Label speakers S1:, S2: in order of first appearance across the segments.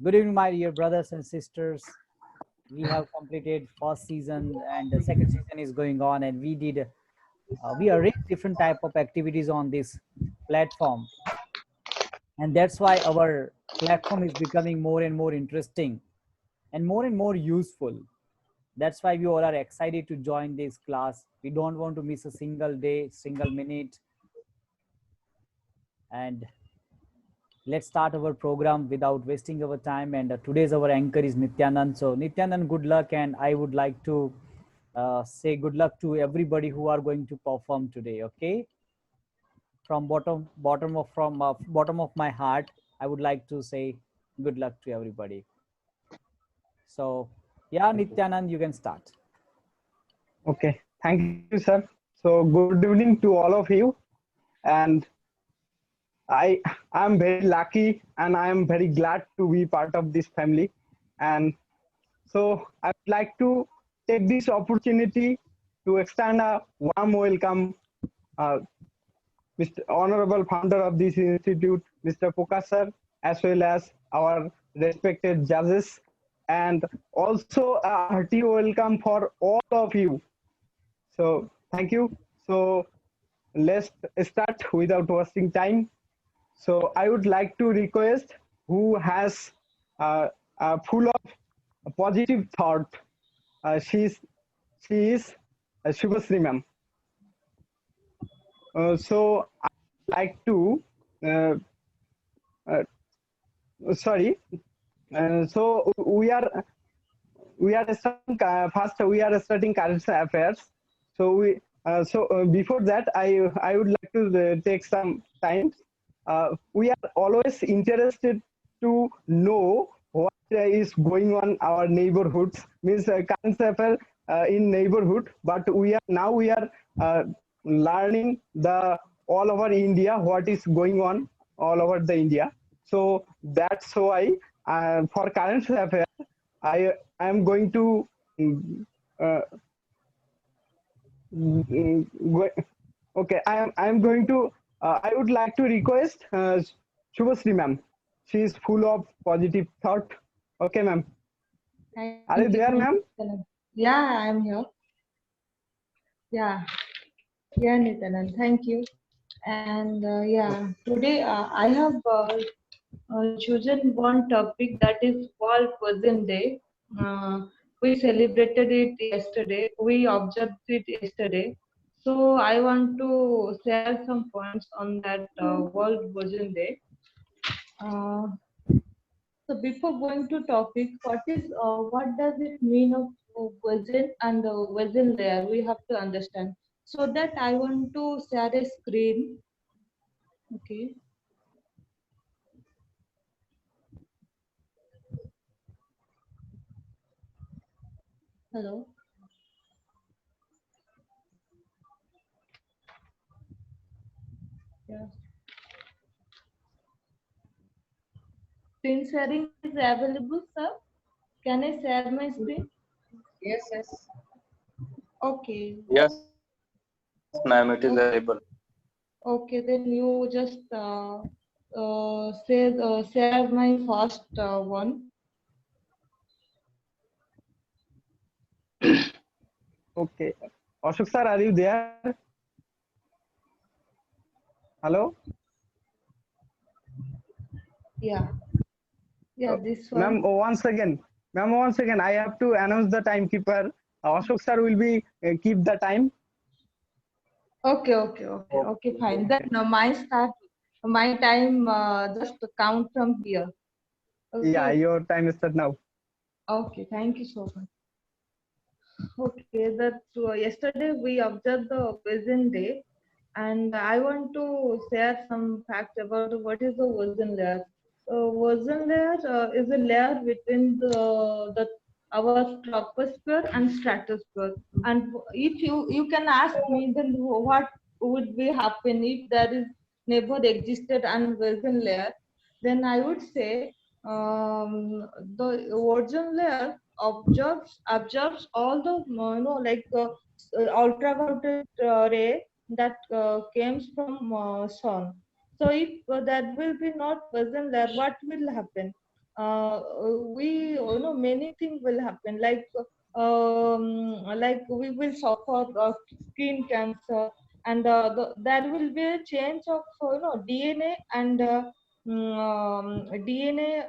S1: Good evening, my dear brothers and sisters. We have completed first season and the second season is going on, and we arrange different type of activities on this platform, and that's why our platform is becoming more and more interesting and more useful. That's why we all are excited to join this class. We don't want to miss a single day, single minute, and let's start our program without wasting our time. And today's our anchor is Nityanand. So Nityanand, good luck, and I would like to say good luck to everybody who are going to perform today. Okay, from bottom of my heart, I would like to say good luck to everybody. So yeah, Nityanand, you can start.
S2: Okay, thank you, sir. So, good evening to all of you. And I am very lucky and I am very glad to be part of this family. And so, I would like to take this opportunity to extend a warm welcome, uh, Mr. Honorable Founder of this institute, Mr. Pokas sir, as well as our respected judges, and also a hearty welcome for all of you. So, thank you. So, let's start without wasting time. So I would like to request who has full of positive thought. Uh, she's she is Shubhasri ma'am. So I would like to uh, uh, sorry. So we are starting first. We are starting current affairs. So before that, I would like to take some time. We are always interested to know what is going on our neighborhoods. Means current affair in neighborhood, but we are learning the all over India what is going on all over the India. So that's why for current affair I am going to mm, uh, okay. I am going to. I would like to request Shubhasri ma'am. She is full of positive thought. Okay, ma'am. Are you there,
S3: Thank
S2: ma'am?
S3: you, Nityanand. Yeah, I'm here. Yeah, yeah, Nityanand. Thank you. And yeah, today I have chosen one topic that is World Cousin Day. We celebrated it yesterday. We observed it yesterday. So I want to share some points on that World Cousin Day. Uh, So before going to topic, what does it mean of version and version layer? We have to understand. So that I want to share a screen. Okay. Hello. Yeah. Screen sharing is available, sir. Can I share my screen?
S4: Yes, yes.
S3: Okay.
S4: Yes, ma'am, it is available.
S3: Okay. Then you just share my first one.
S2: Okay. Ashok sir, are you there? Hello,
S3: Yeah. Yeah. This
S2: ma'am.
S3: one.
S2: Once again, I have to announce the timekeeper. Ashok sir will be keep the time.
S3: Okay, fine. Then
S2: Okay.
S3: my time just count from here.
S2: Yeah,
S3: Okay,
S2: your time is start now.
S3: okay, thank you so much. Okay, that yesterday we observed the Ozone Day, and I want to share some facts about what is the ozone layer. Ozone layer is a layer between the our troposphere and stratosphere. And if you can ask me, then what would be happen if there is never existed an ozone layer? Then I would say the ozone layer absorbs all the ultraviolet ray that comes from sun. So if that will be not present there, what will happen? we many things will happen, like we will suffer skin cancer, and there will be a change of DNA and DNA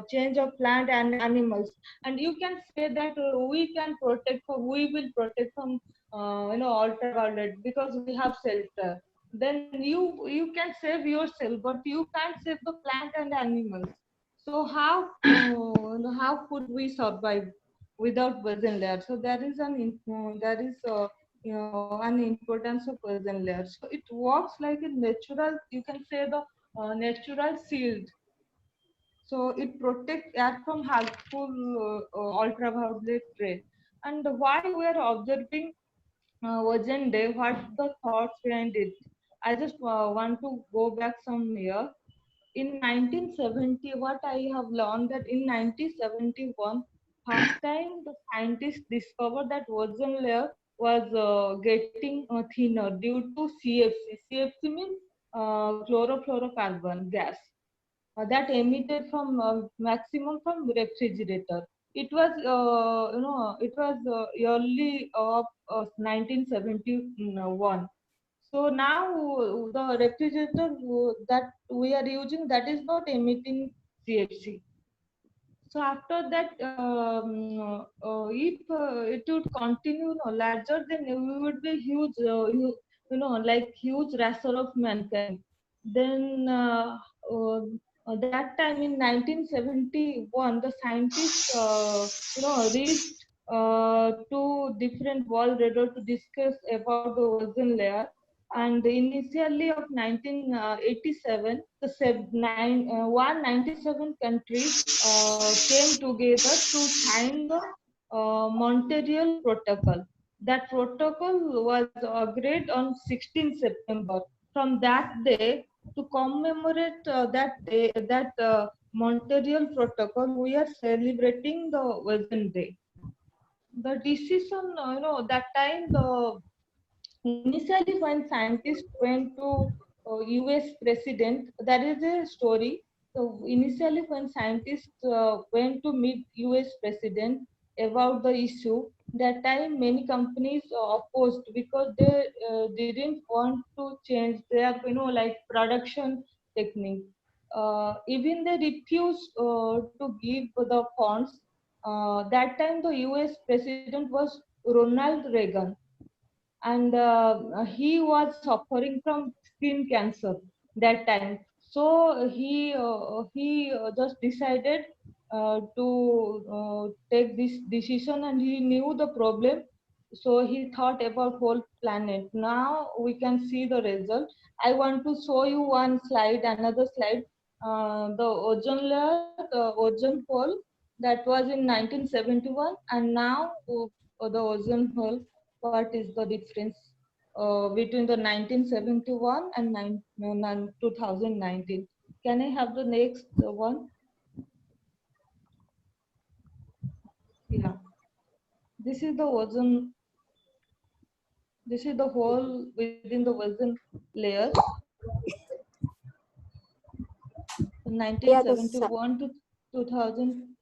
S3: change of plant and animals. And you can say that we will protect from ultraviolet because we have shelter. Then you can save yourself, but you can't save the plant and animals. So how could we survive without ozone layer? So there is an importance of ozone layer. So it works like a natural, you can say, the natural shield. So it protects air from harmful ultraviolet rays. And why we are observing ozone day? What the thoughts behind it? I just want to go back some year. In 1970, what I have learned that in 1971, first time the scientists discovered that ozone layer was getting thinner due to CFC. CFC means chlorofluorocarbon gas that emitted from maximum from refrigerator. It was early of 1971. So now the refrigerator that we are using, that is not emitting CFC. So after that, if it would continue larger, then we would be huge, like huge racer of mankind. Then that time in 1971, the scientists, reached to different world radar to discuss about the ozone layer. And initially of 1987, the 197 countries came together to sign the Montreal Protocol. That protocol was agreed on 16 September. From that day, to commemorate that day, that Montreal Protocol, we are celebrating the ozone day. The decision, that time, the initially when scientists went to US president, that is a story. So initially when scientists went to meet US president about the issue, that time many companies opposed because they didn't want to change their like production technique. Even they refused to give the funds. That time the US president was Ronald Reagan, and he was suffering from skin cancer that time. So he just decided to take this decision, and he knew the problem. So he thought about whole planet. Now we can see the result. I want to show you one slide, another slide. The ozone layer, the ozone hole, that was in 1971, and now the ozone hole. What is the difference between the 1971 and 2019? Can I have the next one? Yeah, this is the ozone. This is the hole within the ozone layer.
S5: Yeah, the
S3: 1971 to 2000.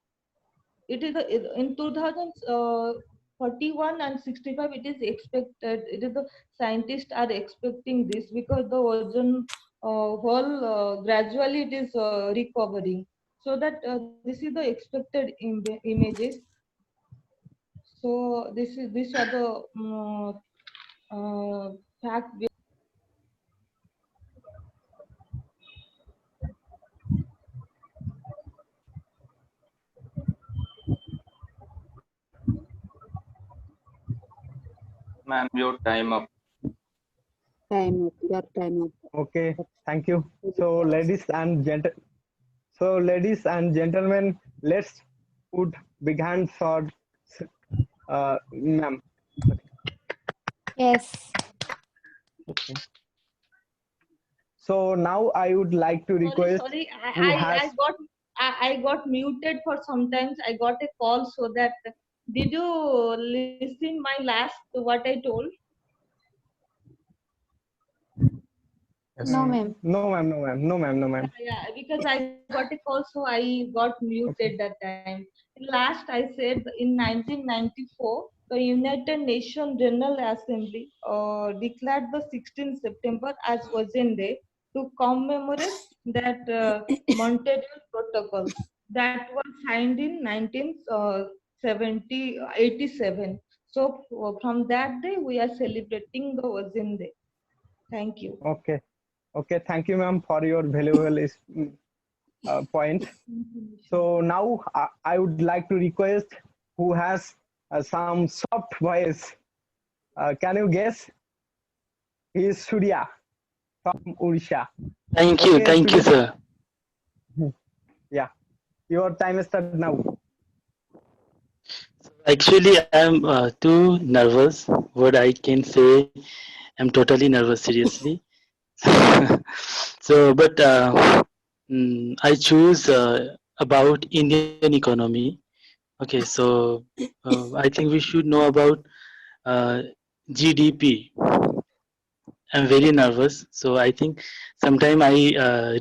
S3: It is in 2041 and 65. It is expected. It is the scientists are expecting this because the ozone hole gradually it is recovering. So that this is the expected images. So these are the fact.
S6: Ma'am, your time up.
S5: time up. Your time up.
S2: Okay, thank you. So ladies and gentlemen, let's put big hands for ma'am.
S5: Yes.
S2: Okay. So now I would like to request
S3: Sorry,
S2: who has
S3: I got muted for sometimes. I got a call, so that did you listen my last what I told?
S6: Yes.
S5: No, ma'am.
S2: No, ma'am. No, ma'am. No, ma'am. No, ma'am.
S3: Yeah, because I got a call, so I got muted
S2: Okay.
S3: that time. Last, I said in 1994, the United Nations General Assembly declared the 16th September as Ozoen Day to commemorate that Montreal Protocol that was signed in 1987. So from that day, we are celebrating the Ozoen Day. Thank you.
S2: Okay. Okay. Thank you, ma'am, for your valuable point. So now I would like to request who has some soft voice. Can you guess? He is Surya from Odisha. Okay,
S7: Thank you,
S2: Surya.
S7: sir.
S2: Yeah, your time is started now.
S7: Actually, I'm too nervous. What I can say, I'm totally nervous, seriously. So, but I choose about Indian economy. Okay, so I think we should know about uh, GDP. I'm very nervous, so I think sometime I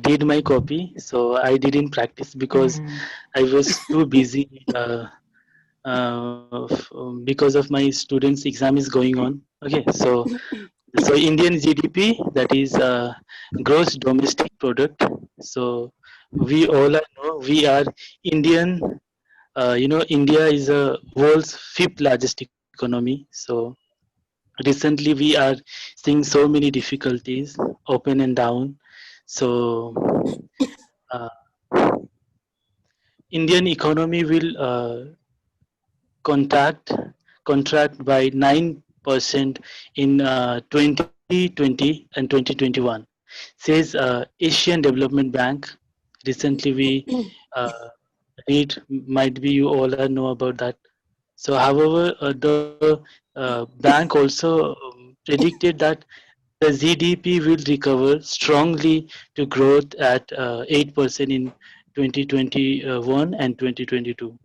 S7: read my copy, so I didn't practice because I was too busy. Because of my students exam is going on. Okay, so Indian GDP, that is gross domestic product. So we all know we are Indian. India is a world's fifth largest economy. So recently we are seeing so many difficulties up and down. So uh, Indian economy will contract contract by 9% in 2020 and 2021, says Asian Development Bank. Recently we uh, read, might be you all know about that. So however, the bank also predicted that the GDP will recover strongly to growth at 8% in 2021 and 2022.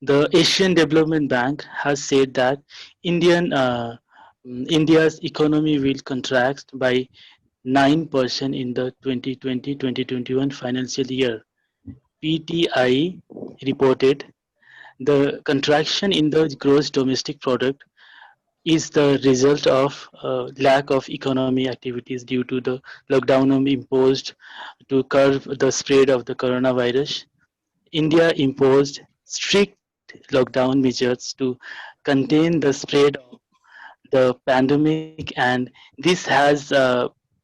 S7: The Asian Development Bank has said that India's economy will contract by 9% in the 2020-2021 financial year. PTI reported the contraction in the gross domestic product is the result of lack of economy activities due to the lockdown imposed to curb the spread of the coronavirus. India imposed strict lockdown measures to contain the spread of the pandemic, and this has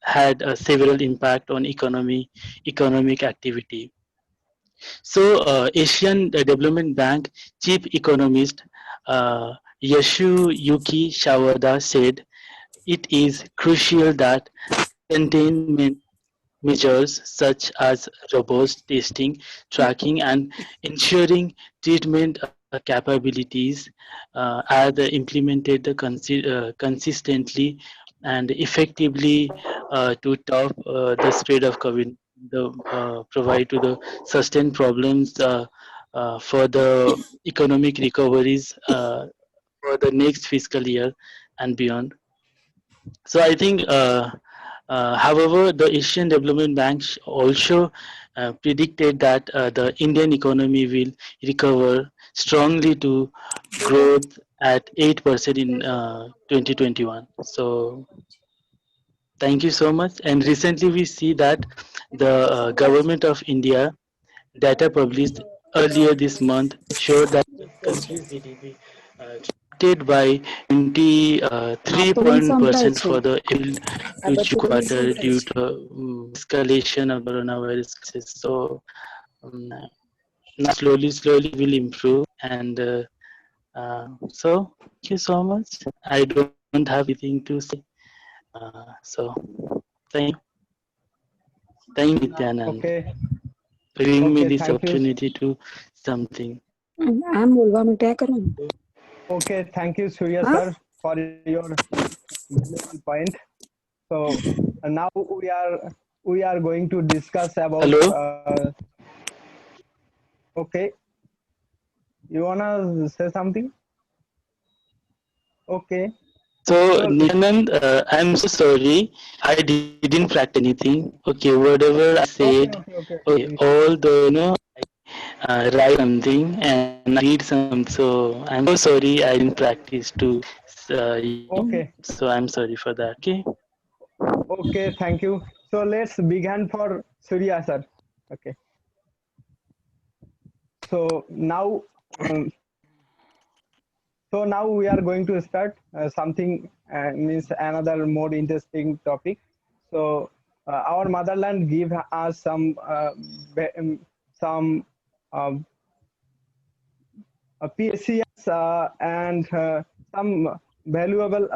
S7: had a several impact on economic activity. So, Asian Development Bank chief economist Yasuyuki Sawada said it is crucial that containment measures such as robust testing, tracking, and ensuring treatment capabilities are implemented consistently and effectively to stop the spread of COVID. Provide to the sustained problems for the economic recoveries for the next fiscal year and beyond. So I think, however, the Asian Development Bank also predicted that the Indian economy will recover strongly to growth at 8% in 2021. So thank you so much. And recently we see that the government of India data published earlier this month showed that the country's GDP contracted by 23% for the April to June quarter due to escalation of coronavirus cases. So um, now slowly will improve. And so thank you so much. I don't have anything to say. So thank you. Thank you, Nityanand,
S2: Okay.
S7: for giving me
S2: Okay.
S7: this
S2: Thank you.
S7: opportunity to something.
S5: I'm बोलवा मैं क्या करूँ
S2: Okay. Thank you, Surya
S5: हाँ
S2: sir, for your valuable point. So now we are going to discuss about.
S7: Hello.
S2: Okay. You wanna say something? Okay.
S7: So,
S2: So
S7: Nityanand, I'm so sorry. I didn't practice anything. Okay, whatever I
S2: okay,
S7: said,
S2: okay, okay,
S7: okay,
S2: okay,
S7: all the, write something and I read some. So, I'm so sorry I didn't practice to,
S2: okay,
S7: so I'm sorry for that. Okay.
S2: okay. Thank you. So let's begin for Surya sir. Okay. So now, um, so now we are going to start something means another more interesting topic. So our motherland give us some um, PSCs and some valuable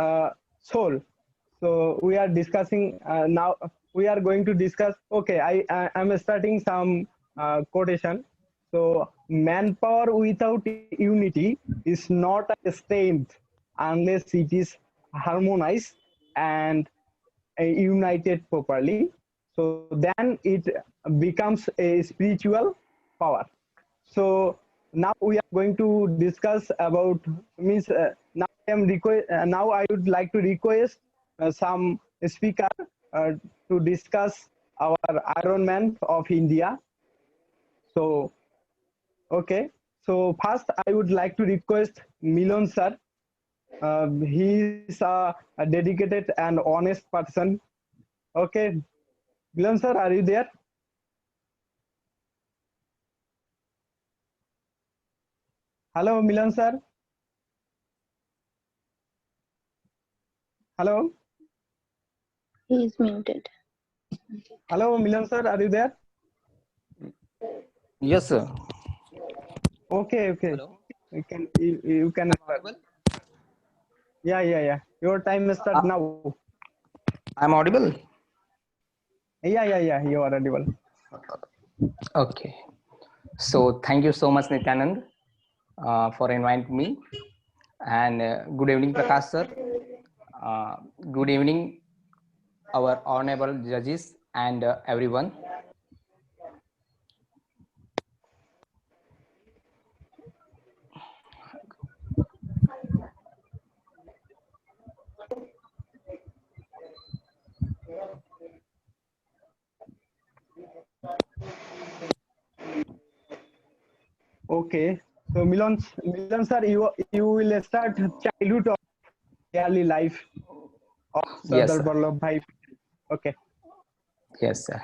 S2: soul. So we are discussing now. We are going to discuss. Okay, I am starting some quotation. So manpower without unity is not a strength unless it is harmonized and united properly. So then it becomes a spiritual power. So now we are going to discuss about means now I would like to request some speaker uh, to discuss our Iron Man of India. So okay, so first I would like to request Milan sir. He is a dedicated and honest person. Okay, Milan sir, are you there? Hello, Milan sir. Hello,
S5: He is muted.
S2: hello, Milan sir, are you there?
S8: Yes, sir.
S2: Okay, okay.
S8: Hello.
S2: You can
S8: I'm
S2: start.
S8: audible?
S2: Yeah, yeah, yeah. Your time start
S8: Uh,
S2: now.
S8: I'm audible?
S2: Yeah, yeah, yeah. You are audible.
S8: Okay. So thank you so much, Nityanand, for inviting me. And good evening, Prakash sir. Uh, Good evening, our honorable judges and everyone.
S2: Okay. So Milan sir, you will start childhood of early life of
S8: Yes,
S2: Sardar
S8: sir.
S2: Vallabh Bhai. Okay.
S8: Yes, sir.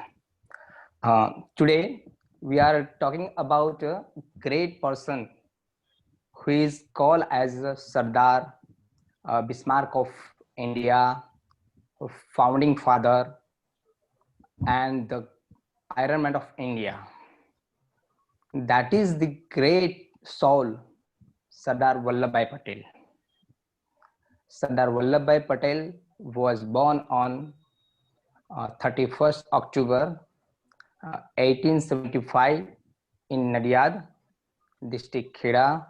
S8: Today we are talking about a great person who is called as Sardar Bismarck of India, founding father, and the Iron Man of India. That is the great soul, Sardar Vallabhbhai Patel. Sardar Vallabhbhai Patel was born on 31st October 1875 in Nadiad, district Kheda,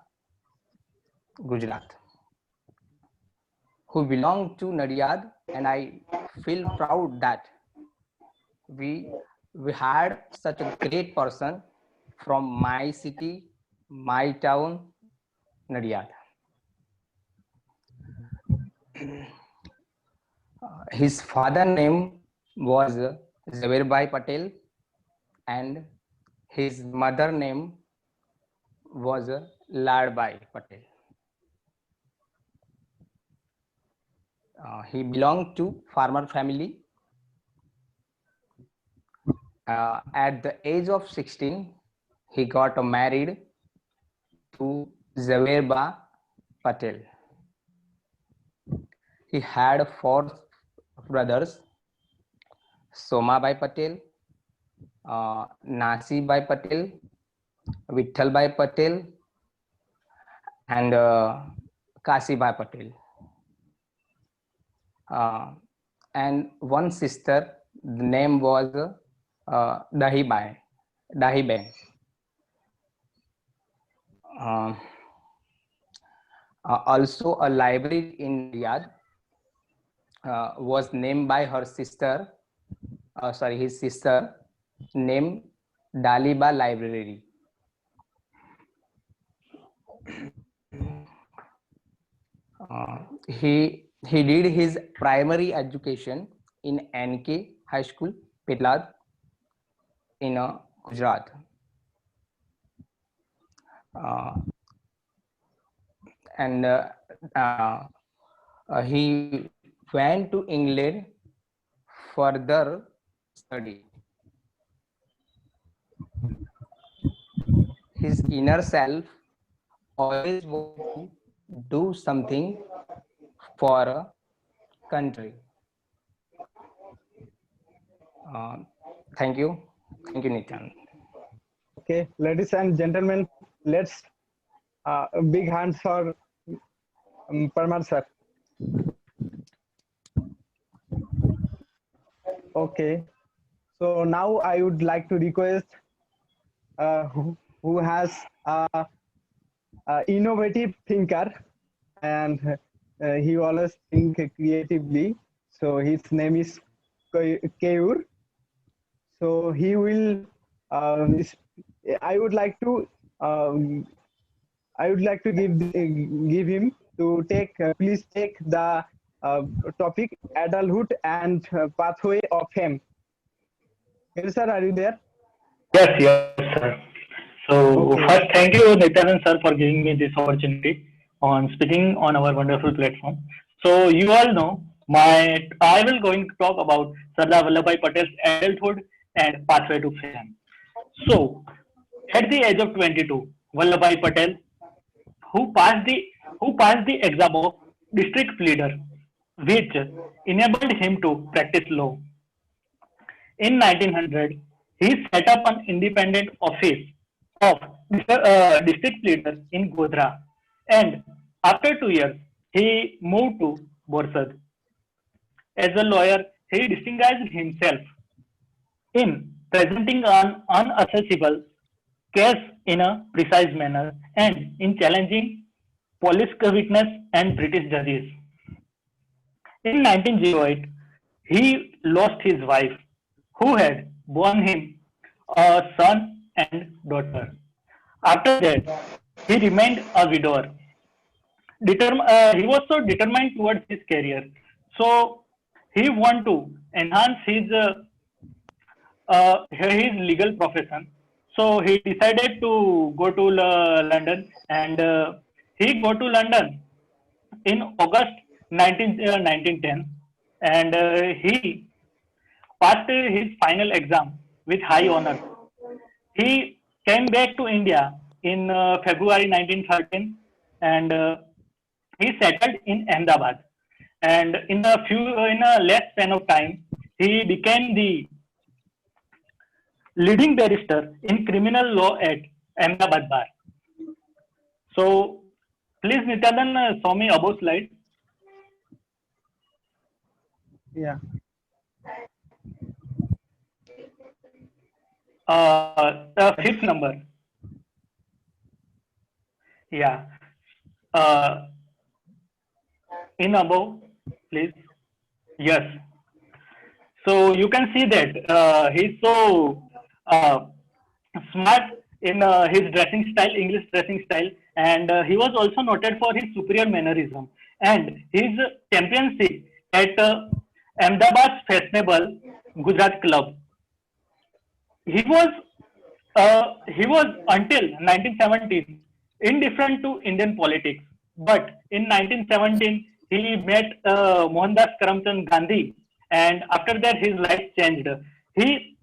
S8: Gujarat, who belonged to Nadiad, and I feel proud that we we had such a great person from my city, my town, Nadiad. His father name was Zaverbhai Patel and his mother name was Ladbai Patel. He belonged to farmer family. At the age of 16, he got married to Zaverba Patel. He had four brothers: Somabai Patel, Nasibai Patel, Vittalbai Patel, and Kasibai Patel. And one sister, the name was Dahibai, Dahiben. Uh, Also, a library in Riyadh was named by her sister, his sister, named Daliba Library. He He did his primary education in NK High School, Petlad, in Gujarat. And he went to England further study. His inner self always want to do something for a country. Thank you. Thank you, Nityan.
S2: Okay, ladies and gentlemen, let's big hands for Parmar sir. Okay, so now I would like to request who has innovative thinker, and he always think creatively. So his name is Keur. So he will. I would like to. I would like to give him to take. Please take the topic adulthood and pathway of fame. Yes, sir, are you there?
S9: Yes, sir. So
S2: Okay.
S9: first, thank you, Nityanand sir, for giving me this opportunity on speaking on our wonderful platform. So you all know I will going to talk about Sardar Vallabhbhai Patel's adulthood and pathway to fame. So at the age of 22, Vallabhbhai Patel, who passed the exam of district leader, which enabled him to practice law. In 1900, he set up an independent office of district leader in Godhra, and after 2 years, he moved to Borsad. As a lawyer, he distinguished himself in presenting an unaccessible case in a precise manner and in challenging police witness and British judges. In 1908, he lost his wife, who had borne him a son and daughter. After that, he remained a widower. He was so determined towards his career. So he wanted to enhance his legal profession. So he decided to go to London, and he go to London in August 1910, and he passed his final exam with high honor. He came back to India in February 1913, and he settled in Ahmedabad. And in a less span of time, he became the leading barrister in criminal law at Ahmedabad Bar. So please, Nityanand, show me above slide.
S2: Yeah.
S9: The fifth number. Yeah. In above, please. Yes. So you can see that he's so smart in his dressing style, English dressing style, and he was also noted for his superior mannerism and his championship at Ahmedabad's fashionable Gujarat club. He was until 1917 indifferent to Indian politics, but in 1917 he met Mohandas Karamchand Gandhi, and after that his life changed. He,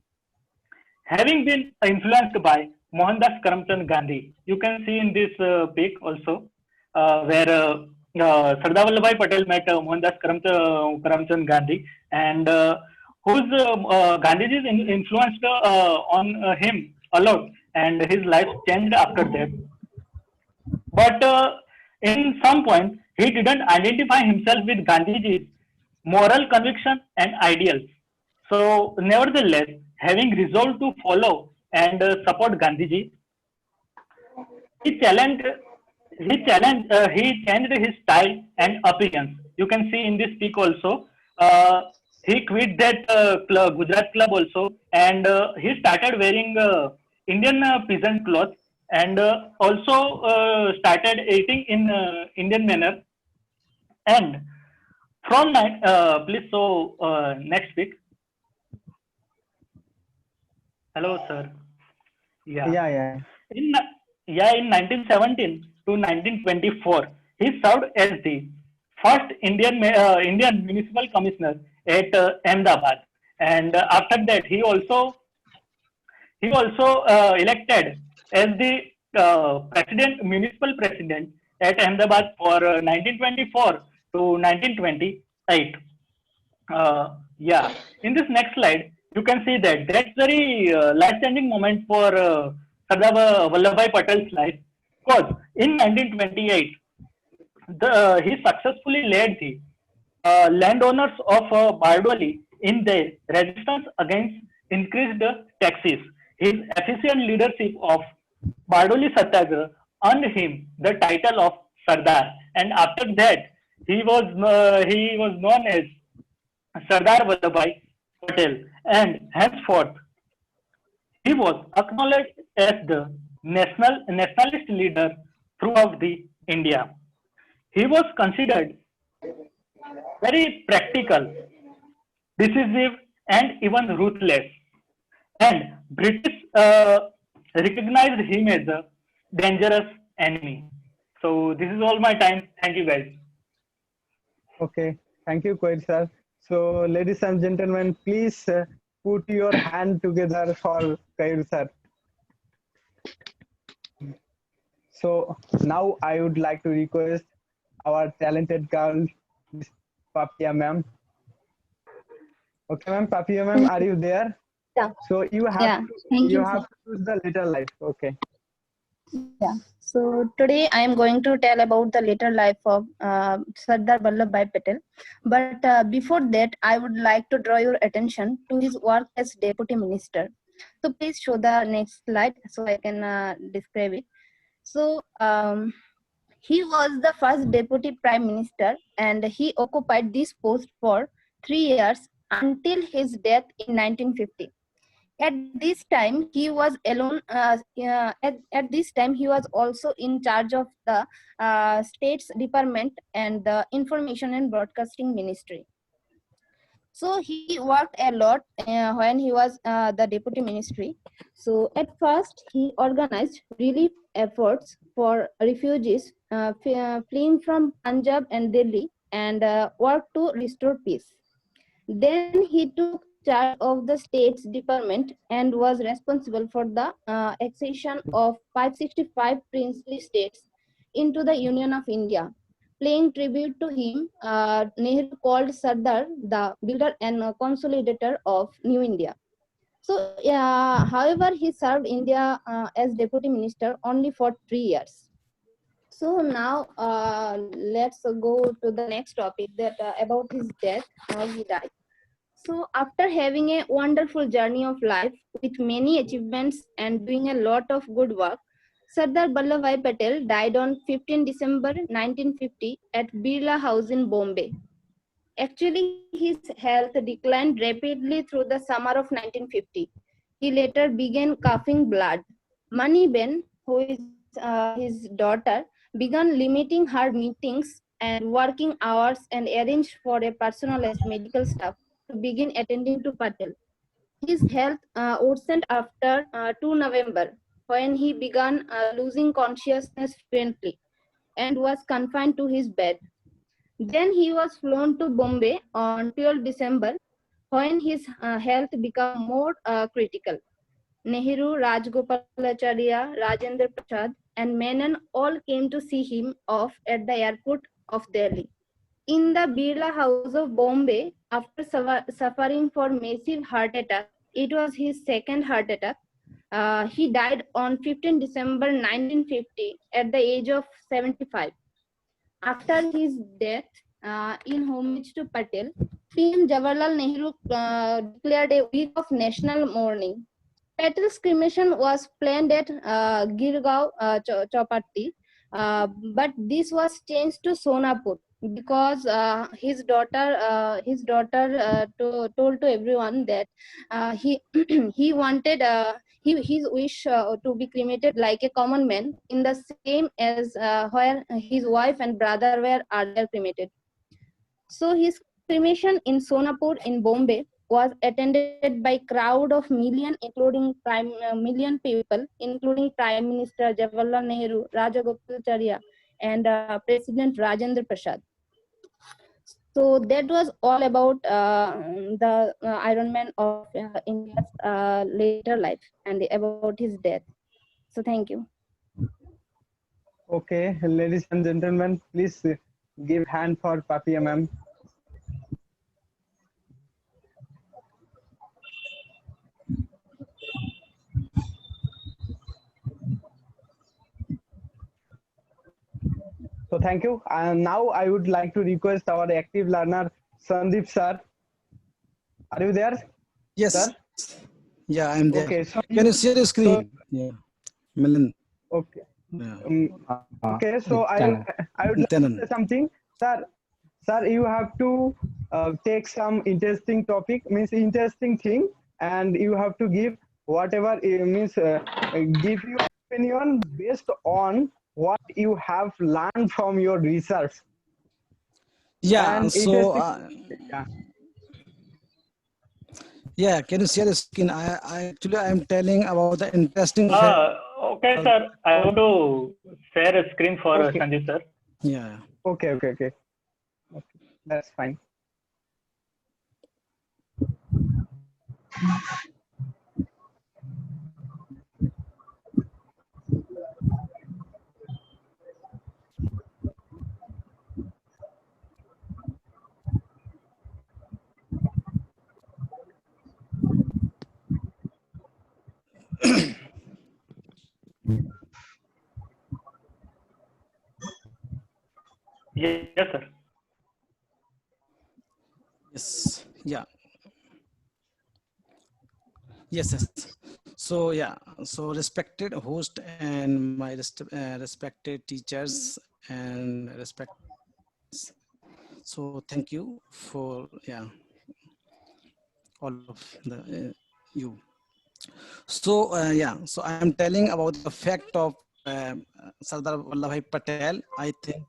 S9: having been influenced by Mohandas Karamchand Gandhi, you can see in this pic also, where Sardar Vallabhbhai Patel met Mohandas Karamchand Gandhi, and whose Gandhiji's influenced on him a lot, and his life changed after that. But in some point, he didn't identify himself with Gandhiji's moral conviction and ideals. So, nevertheless, having resolved to follow and support Gandhiji, he challenged, he changed his style and appearance. You can see in this peak also. He quit that Gujarat club also, and he started wearing Indian peasant clothes, and also started eating in Indian manner. And Please show next week. Hello, sir. Yeah.
S2: Yeah.
S9: In in 1917 to 1924, he served as the first Indian municipal commissioner at Ahmedabad, and after that he also elected as the municipal president at Ahmedabad for 1924 to 1928. Yeah, in this next slide, you can see that that's very life-changing moment for Sardar Vallabhbhai Patel's life. Because in 1928, he successfully led the landowners of Bardoli in their resistance against increased taxes. His efficient leadership of Bardoli Satyagraha earned him the title of Sardar, and after that, he was known as Sardar Vallabhbhai Patel, and henceforth he was acknowledged as the nationalist leader throughout the India. He was considered very practical, decisive, and even ruthless. And British recognized him as a dangerous enemy. So this is all my time. Thank you, guys.
S2: Okay. Thank you, Koir sir. So, ladies and gentlemen, please put your hand together for Koir sir. So now I would like to request our talented girl, Miss Papia ma'am. Okay, ma'am. Papia ma'am, are you there?
S5: Yeah.
S2: So you have
S5: Yeah. Thank you,
S2: have
S5: sir.
S2: to choose the later life. Okay.
S5: Yeah. So today I am going to tell about the later life of Sardar Vallabhbhai Patel. But before that, I would like to draw your attention to his work as deputy minister. So please show the next slide so I can describe it. So he was the first deputy prime minister, and he occupied this post for 3 years until his death in 1950. At this time, he was alone. At this time, he was also in charge of the State's Department and the Information and Broadcasting Ministry. So he worked a lot when he was the deputy ministry. So at first, he organized relief efforts for refugees fleeing from Punjab and Delhi, and worked to restore peace. Then he took charge of the state's department and was responsible for the accession of 565 princely states into the Union of India. Paying tribute to him, Nehru called Sardar the builder and consolidator of New India. So, however, he served India as deputy minister only for 3 years. So now let's go to the next topic that about his death, how he died. So after having a wonderful journey of life with many achievements and doing a lot of good work, Sardar Vallabhbhai Patel died on 15 December 1950 at Birla House in Bombay. Actually, his health declined rapidly through the summer of 1950. He later began coughing blood. Maniben, who is his daughter, began limiting her meetings and working hours and arranged for a personalized medical staff to begin attending to Patel. His health worsened after 2 November when he began losing consciousness frequently and was confined to his bed. Then he was flown to Bombay on 12 December when his health became more critical. Nehru, Rajgopalacharya, Rajendra Prasad, and Menon all came to see him off at the airport of Delhi. In the Birla House of Bombay, after suffering for massive heart attack, it was his second heart attack. He died on 15 December 1950 at the age of 75. After his death, in homage to Patel, PM Jawaharlal Nehru declared a week of national mourning. Patel's cremation was planned at Girgaon Chowpatty, but this was changed to Sonapur because his daughter told to everyone that he he wanted his wish to be cremated like a common man in the same as where his wife and brother were earlier cremated. So his cremation in Sonapur in Bombay was attended by crowd of million people, including Prime Minister Jawaharlal Nehru, Rajagopalacharya, and President Rajendra Prasad. So that was all about the Iron Man of India's later life and about his death. So thank you.
S2: Okay, ladies and gentlemen, please give hand for Papia ma'am. So thank you. And now I would like to request our active learner, Sandeep sir. Are you there?
S10: Yes.
S2: Sir?
S10: Yeah, I'm there.
S2: Okay. So
S10: Can you share the screen? Yeah. Milan.
S2: Okay.
S10: Yeah.
S2: Okay. So I would like to say something, sir. Sir, you have to take some interesting topic, means interesting thing, and you have to give whatever it means. Give your opinion based on what you have learned from your research.
S10: Yeah.
S2: And
S10: So.
S2: Yeah.
S10: Yeah, can you share the screen? I'm telling about the interesting fact.
S9: Okay, sir. I want to share a screen for Sanjay, sir.
S10: Yeah.
S2: Okay. That's fine.
S9: Yes, sir.
S10: Yes. Yeah. Yes. So yeah. So respected host and my respected teachers and respect. So thank you for all of you. So yeah. So I am telling about the fact of Sardar Vallabhbhai Patel. I think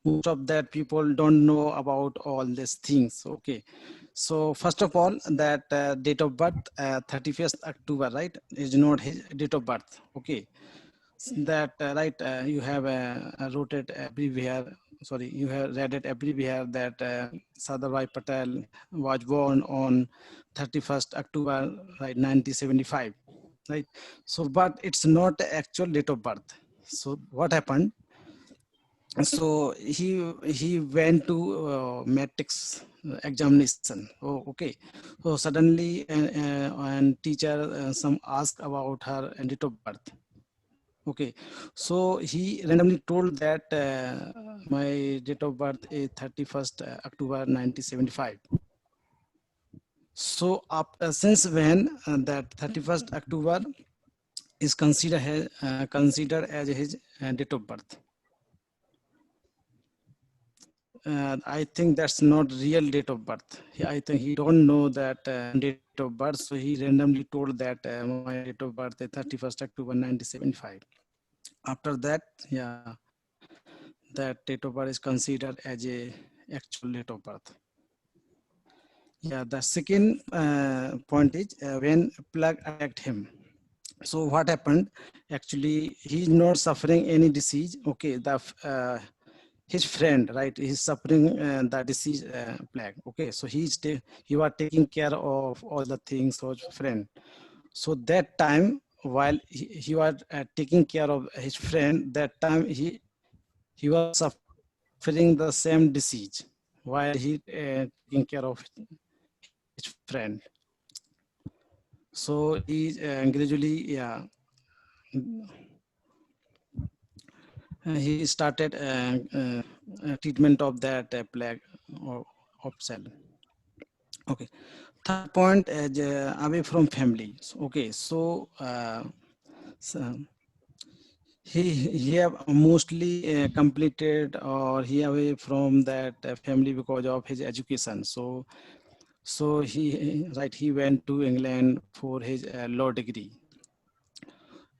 S10: most of that people don't know about all these things. Okay. So first of all, that date of birth, 31st October, right, is not his date of birth. Okay. That right, you have wrote it everywhere. Sorry, you have read it everywhere that Sardar Bhai Patel was born on 31st October, right, 1975, right? So, but it's not the actual date of birth. So, what happened? So he went to matrix examination. Oh, okay. So suddenly, and teacher some asked about her date of birth. Okay, so he randomly told that my date of birth is 31st October 1975. So since when that 31st October is considered as his date of birth? I think that's not real date of birth. I think he don't know that date of birth, so he randomly told that my date of birth is 31st October 1975. After that, yeah, that date of birth is considered as a actual date of birth. Yeah, the second point is when plague attacked him. So what happened? Actually, he's not suffering any disease. Okay, his friend, right, he's suffering the disease plague. Okay, so he was taking care of all the things of his friend. So that time, while he was taking care of his friend, that time he was suffering the same disease while he taking care of his friend. So he gradually, he started treatment of that plague of cell. Okay. Third point is away from family. Okay, so, he have mostly completed or he away from that family because of his education. So he went to England for his law degree,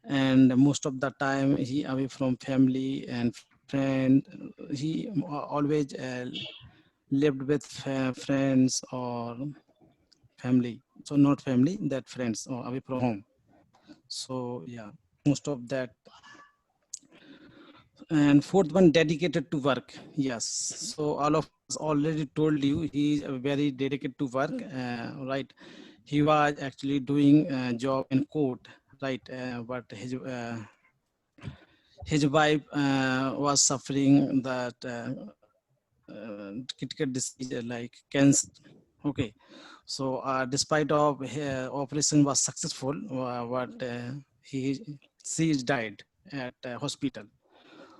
S10: and most of the time he away from family and friend. He always lived with friends or family. So not family, that friends or away from home. So yeah, most of that. And fourth one, dedicated to work. Yes. So all of us already told you he is very dedicated to work, right? He was actually doing a job in court, right? But his wife was suffering that critical disease like cancer. Okay. So despite of operation was successful, but she is died at hospital.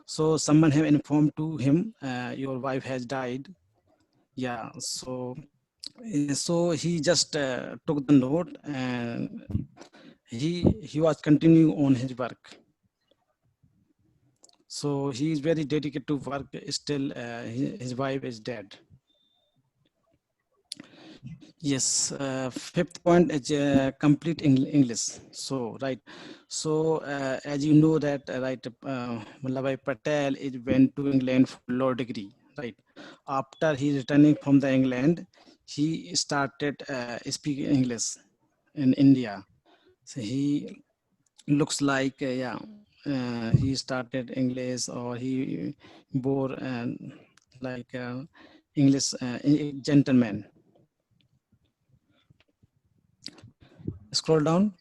S10: So someone have informed to him, your wife has died. Yeah. So he just took the note and he was continuing on his work. So he is very dedicated to work. Still, his wife is dead. Yes, fifth point is complete English. So, right. So, as you know that, right, Vallabhbhai Patel is went to England for law degree, right? After he returning from the England, he started speaking English in India. So he looks like, yeah, he started English or he bore like English gentleman. Scroll down.